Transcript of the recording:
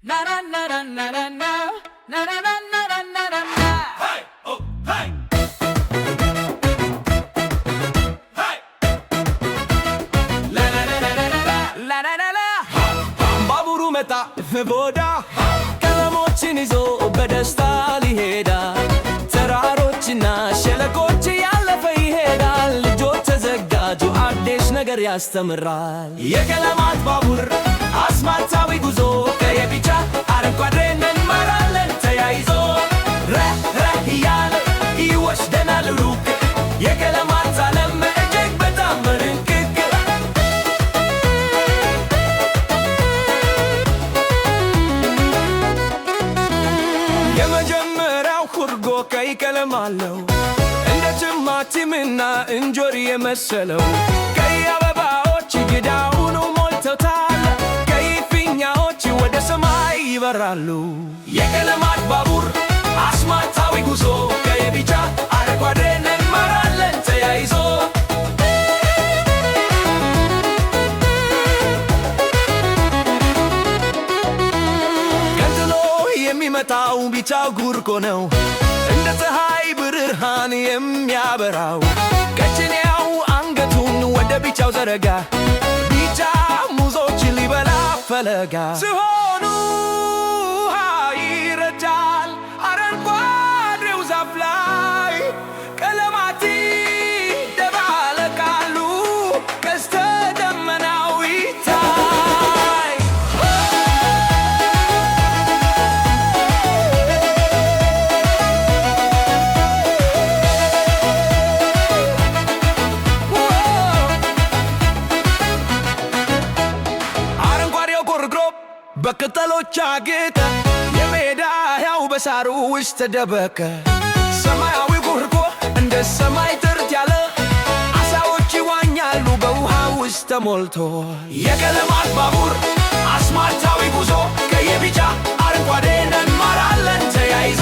Na na na na na na na na na na na na na na na. Hey, oh, hey. Hey. La la la la la la la la la la. ባቡሩ መጣ በቦዳ ቀለሞችን ይዞ በደስታ ሊሄዳ ተራሮችና ሸለቆች ያለፈ ይሄዳል። ልጆች ተዘጋጁ አዲስ ነገር ያስተምራል። የቀለማት ባቡር አስማታዊ ጉዞ ቀይ ቢጫ አረንጓዴ እንመራለን ተያይዞ ረ እያለ ይወስደናል ሩቅ የቀለማት ዓለም እጅግ በጣም በርቅቅ። የመጀመሪያው ኩርጎ ቀይ ቀለም አለው እንደ ቲማቲምና እንጆሪ የመሰለው ቀይ አበባዎች ግዳውን ሞልተውታል። ቀይ ፊኛዎች ወደ ሰማይ ይበራሉ። የቀለማት ባቡር አስማታዊ ጉዞ ቀይ ቢጫ አረንጓዴ እንመራለን ተያይዞ ቀጥሎ የሚመጣው ቢጫው ጉርጎ ነው እንደ ፀሐይ ብርሃን የሚያበራው። ቀጭኔው አንገቱን ወደ ቢጫው ዘረጋ ቢጫ ሙዞች ሊበላ ፈለጋ ሲሆኑ ውሃ ይረጫል አረንጓዴው ዛፍ ላይ ቀለማት ይደባለቃሉ ቀስተ ደመናው ይታይ። አረንጓዴው ኮርግሮ በቅጠሎች አጌጠ የሜዳው በሳሩ ውስጥ ተደበቀ። ሰማያዊ ኮርጎ እንደ ሰማይ ጥርት ያለ አሳዎች ይዋኛሉ በውሃ ውስጥ ተሞልቶ። የቀለማት ባቡር አስማታዊ ጉዞ ቀይ ቢጫ አረንጓዴ እንመራለን ተያይዞ